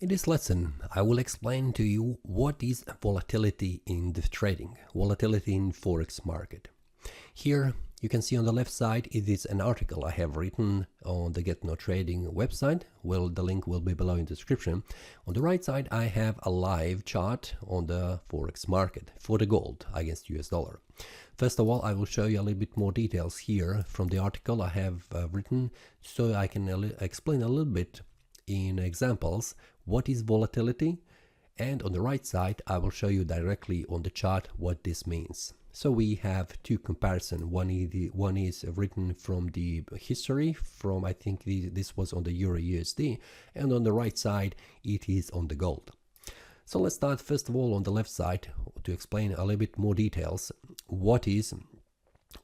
In this lesson, I will explain to you what is volatility in the trading, volatility in Forex market. Here you can see on the left side it is an article I have written on the Get No Trading website. Well, the link will be below in the description. On the right side I have a live chart on the Forex market for the gold against US dollar. First of all, I will show you a little bit more details here from the article I have written, so I can explain a little bit in examples what is volatility, and on the right side I will show you directly on the chart what this means. So we have two comparisons. One is written from the history, from I think this was on the Euro USD, and on the right side it is on the gold. So let's start first of all on the left side to explain a little bit more details. What is,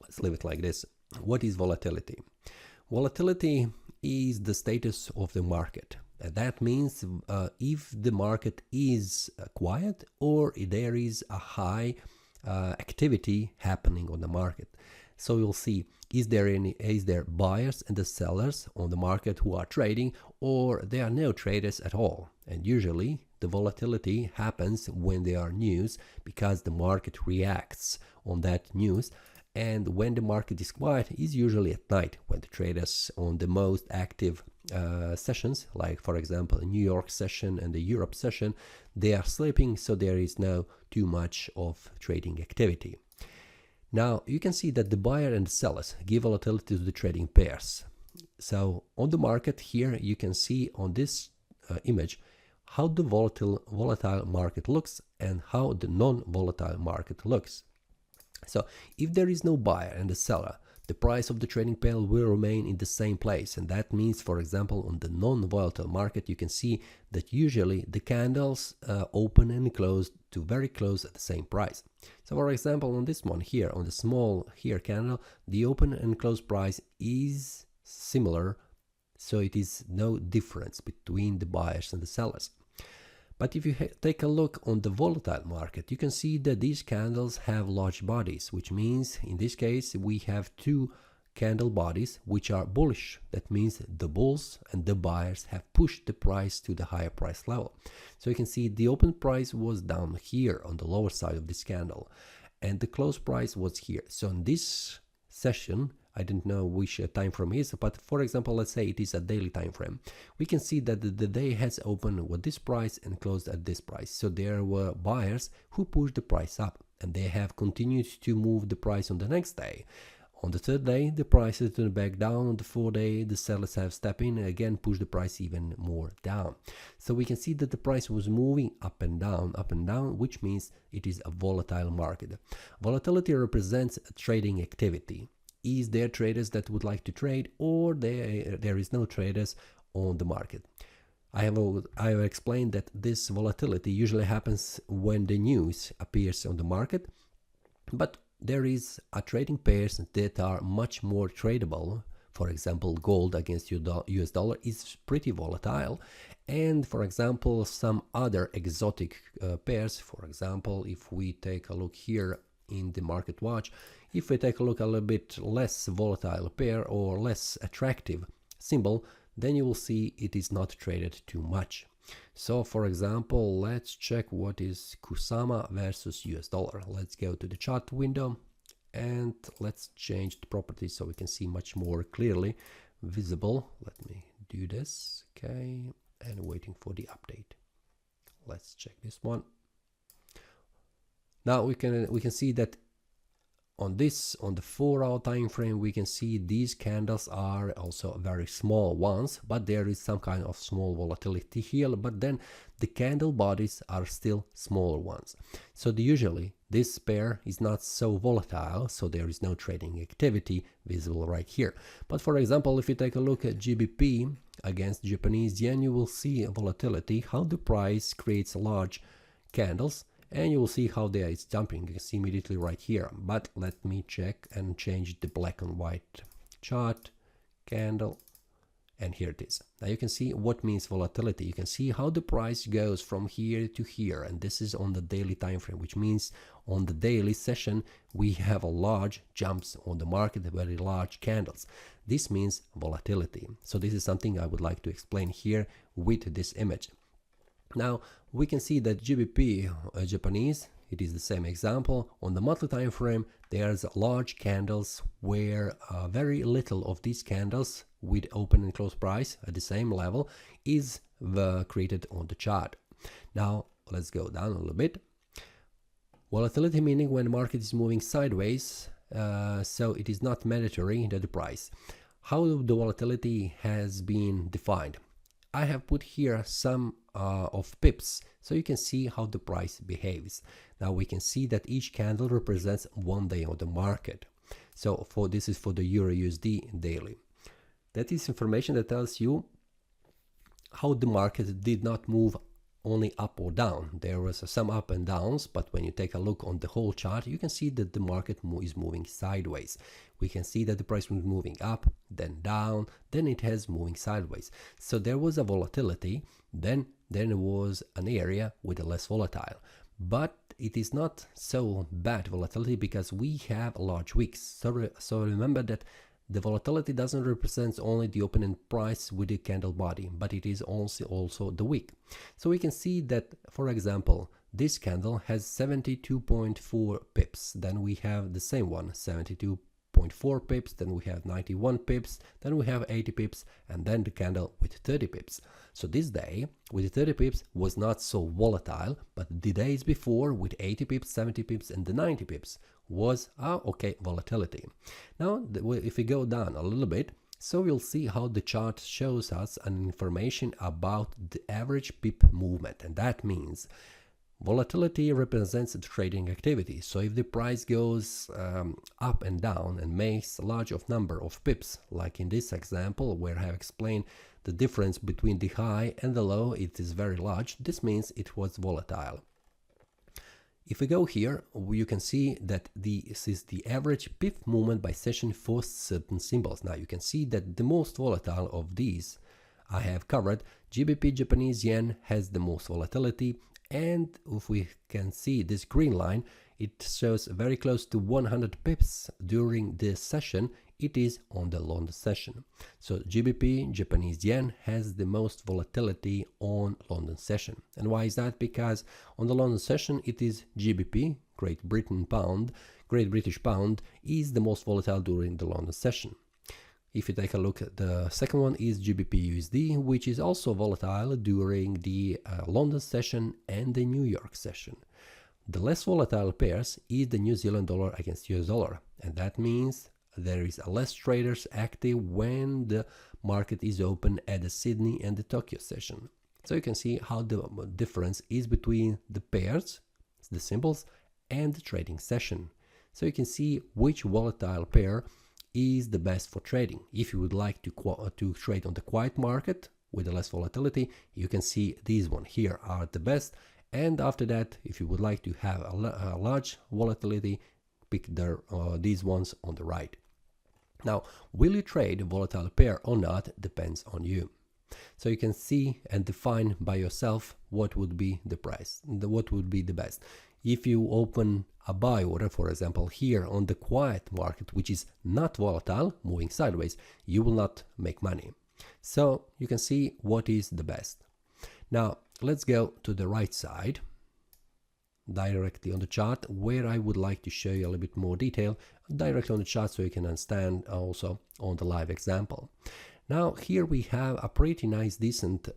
let's leave it like this, what is volatility? Volatility is the status of the market. That means if the market is quiet or there is a high activity happening on the market. So you'll see, is there buyers and the sellers on the market who are trading, or there are no traders at all. And usually the volatility happens when there are news, because the market reacts on that news. And when the market is quiet is usually at night, when the traders on the most active sessions, like for example a New York session and the Europe session, they are sleeping, so there is no too much of trading activity. Now you can see that the buyer and the sellers give volatility to the trading pairs. So on the market here you can see on this image how the volatile market looks and how the non-volatile market looks. So if there is no buyer and a seller, the price of the trading pair will remain in the same place, and that means, for example, on the non-volatile market you can see that usually the candles open and close to very close at the same price. So for example on this one here, on the small here candle, the open and close price is similar, so it is no difference between the buyers and the sellers. But if you take a look on the volatile market, you can see that these candles have large bodies, which means in this case we have two candle bodies which are bullish. That means the bulls and the buyers have pushed the price to the higher price level. So you can see the open price was down here on the lower side of this candle, and the close price was here. So in this session, I don't know which time frame is, but for example, let's say it is a daily time frame. We can see that the day has opened with this price and closed at this price. So there were buyers who pushed the price up, and they have continued to move the price on the next day. On the third day, the price is turned back down. On the fourth day, the sellers have stepped in and again pushed the price even more down. So we can see that the price was moving up and down, which means it is a volatile market. Volatility represents a trading activity. Is there traders that would like to trade, or there is no traders on the market? I have explained that this volatility usually happens when the news appears on the market, but there is a trading pairs that are much more tradable. For example, gold against US dollar is pretty volatile, and for example some other exotic pairs. For example, if we take a look here in the market watch, if we take a look a little bit less volatile pair or less attractive symbol, then you will see it is not traded too much. So for example, let's check what is Kusama versus US dollar. Let's go to the chart window and let's change the properties so we can see much more clearly visible. Let me do this, okay, and waiting for the update. Let's check this one. Now we can see that on the 4-hour time frame, we can see these candles are also very small ones, but there is some kind of small volatility here, but then the candle bodies are still smaller ones. So usually this pair is not so volatile, so there is no trading activity visible right here. But for example, if you take a look at GBP against Japanese yen, you will see a volatility, how the price creates large candles, and you will see how there is jumping. You can see immediately right here. But let me check and change the black and white chart, candle, and here it is. Now you can see what means volatility. You can see how the price goes from here to here, and this is on the daily time frame, which means on the daily session we have a large jumps on the market, very large candles. This means volatility. So this is something I would like to explain here with this image. Now we can see that GBP Japanese, it is the same example. On the monthly time frame, there's large candles where very little of these candles with open and close price at the same level is created on the chart. Now let's go down a little bit. Volatility meaning when the market is moving sideways, so it is not mandatory that the price. How the volatility has been defined? I have put here some of pips so you can see how the price behaves. Now we can see that each candle represents 1 day on the market. So this is for the Euro USD daily. That is information that tells you how the market did not move only up or down. There was some up and downs, but when you take a look on the whole chart, you can see that the market is moving sideways. We can see that the price was moving up, then down, then it has moving sideways. So there was a volatility, then there was an area with a less volatile. But it is not so bad volatility because we have large wicks. So remember that the volatility doesn't represent only the opening price with the candle body, but it is also the wick. So we can see that, for example, this candle has 72.4 pips. Then we have the same one, 72.4 pips. Then we have 91 pips. Then we have 80 pips. And then the candle with 30 pips. So this day with 30 pips was not so volatile, but the days before with 80 pips, 70 pips, and the 90 pips was okay volatility. Now if we go down a little bit, so we'll see how the chart shows us an information about the average pip movement, and that means volatility represents the trading activity. So if the price goes up and down and makes a large number of pips, like in this example where I have explained the difference between the high and the low, it is very large. This means it was volatile. If we go here, you can see that this is the average pip movement by session for certain symbols. Now you can see that the most volatile of these I have covered. GBP Japanese yen has the most volatility, and if we can see this green line, it shows very close to 100 pips during this session. It is on the London session. So GBP Japanese yen has the most volatility on London session. And why is that? Because on the London session it is GBP, Great Britain pound, Great British pound is the most volatile during the London session. If you take a look at the second one is GBP USD, which is also volatile during the London session and the New York session. The less volatile pairs is the New Zealand dollar against US dollar, and that means there is less traders active when the market is open at the Sydney and the Tokyo session. So you can see how the difference is between the pairs, the symbols, and the trading session. So you can see which volatile pair is the best for trading. If you would like to trade on the quiet market with less volatility, you can see these one here are the best. And after that, if you would like to have a large volatility, pick these ones on the right. Now, will you trade a volatile pair or not depends on you. So you can see and define by yourself what would be the price, what would be the best. If you open a buy order, for example, here on the quiet market, which is not volatile, moving sideways, you will not make money. So you can see what is the best. Now, let's go to the right side, directly on the chart, where I would like to show you a little bit more detail, directly on the chart so you can understand also on the live example. Now, here we have a pretty nice, decent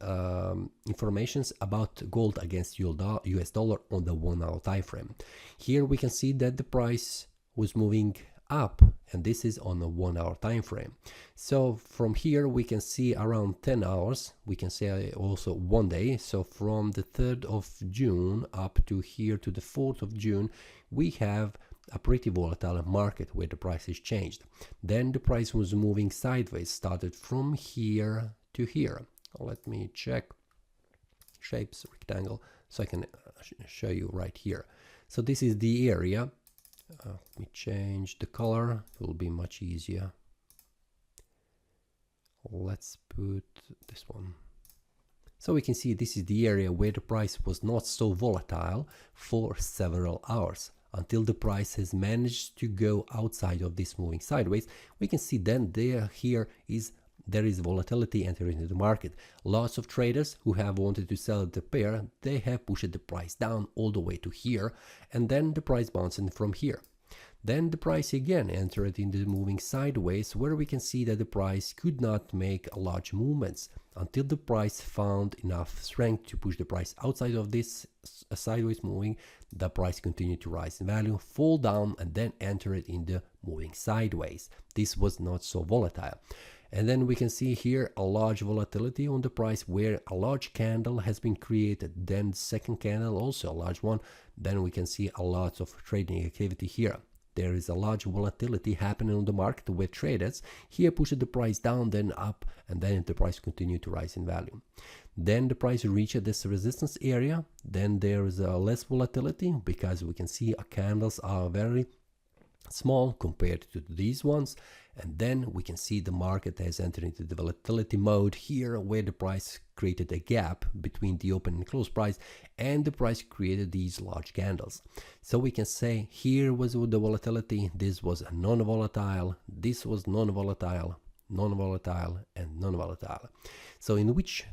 informations about gold against US dollar on the 1 hour time frame. Here we can see that the price was moving up, and this is on a 1 hour time frame. So from here we can see around 10 hours, we can say also 1 day. So from the 3rd of June up to here to the 4th of June, we have a pretty volatile market where the price is changed. Then the price was moving sideways, started from here to here. Let me check shapes rectangle so I can show you right here. So this is the area. Let me change the color, it will be much easier. Let's put this one. So we can see this is the area where the price was not so volatile for several hours, until the price has managed to go outside of this moving sideways. We can see then here is there is volatility entering into the market. Lots of traders who have wanted to sell the pair, they have pushed the price down all the way to here, and then the price bouncing from here. Then the price again entered into moving sideways, where we can see that the price could not make large movements until the price found enough strength to push the price outside of this sideways moving. The price continued to rise in value, fall down, and then enter it in the moving sideways. This was not so volatile. And then we can see here a large volatility on the price, where a large candle has been created, then second candle also a large one. Then we can see a lot of trading activity here. There is a large volatility happening on the market, where traders here pushed the price down, then up, and then the price continued to rise in value. Then the price reached this resistance area. Then there is less volatility, because we can see candles are very small compared to these ones. And then we can see the market has entered into the volatility mode here, where the price created a gap between the open and close price, and the price created these large candles. So we can say here was the volatility, this was non-volatile, this was non-volatile, non-volatile, and non-volatile. So in which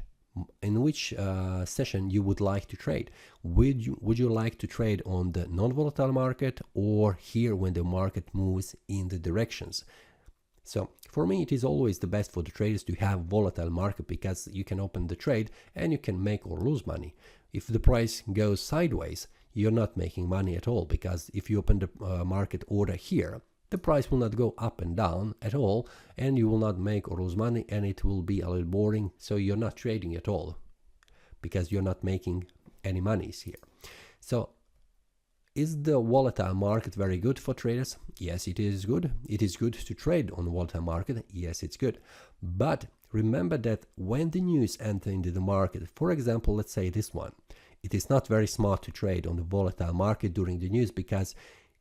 session you would like to trade? Would you like to trade on the non-volatile market, or here when the market moves in the directions? So for me, it is always the best for the traders to have volatile market, because you can open the trade and you can make or lose money. If the price goes sideways, you're not making money at all, because if you open the market order here, the price will not go up and down at all, and you will not make or lose money, and it will be a little boring. So you're not trading at all, because you're not making any monies here. So is the volatile market very good for traders? Yes, it is good. It is good to trade on the volatile market. Yes, it's good. But remember that when the news enter into the market, for example, let's say this one, it is not very smart to trade on the volatile market during the news, because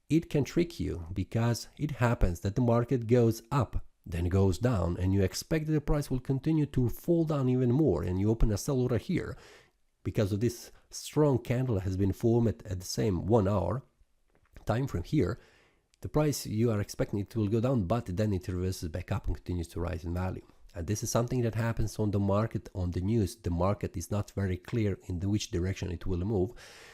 it can trick you, because it happens that the market goes up, then goes down, and you expect that the price will continue to fall down even more, and you open a sell order here because of this strong candle has been formed at the same 1 hour time frame here. The price you are expecting it will go down, but then it reverses back up and continues to rise in value. And this is something that happens on the market, on the news. The market is not very clear in which direction it will move.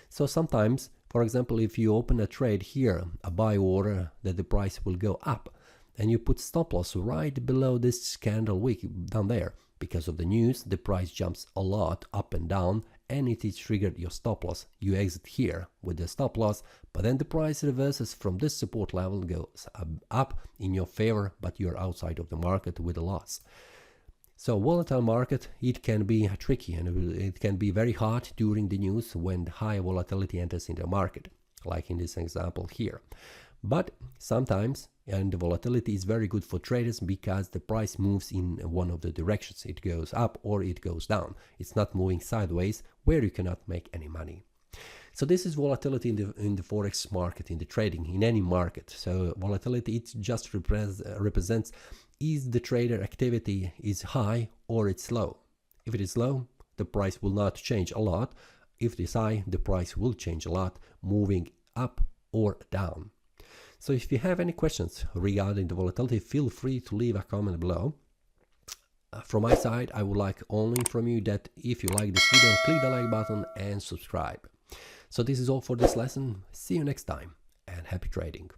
So sometimes, for example, if you open a trade here, a buy order that the price will go up, and you put stop loss right below this candle wick down there, because of the news, the price jumps a lot up and down, and it is triggered your stop loss. You exit here with the stop loss, but then the price reverses from this support level, goes up in your favor, but you're outside of the market with a loss. So volatile market, it can be tricky, and it can be very hard during the news when high volatility enters in the market, like in this example here. But sometimes, and the volatility is very good for traders, because the price moves in one of the directions. It goes up or it goes down. It's not moving sideways, where you cannot make any money. So this is volatility in the forex market, in the trading, in any market. So volatility, it just represents is the trader activity is high or it's low. If it is low, the price will not change a lot. If it is high, the price will change a lot, moving up or down. So if you have any questions regarding the volatility, feel free to leave a comment below. From my side, I would like only from you that if you like this video, click the like button and subscribe. So this is all for this lesson. See you next time, and happy trading.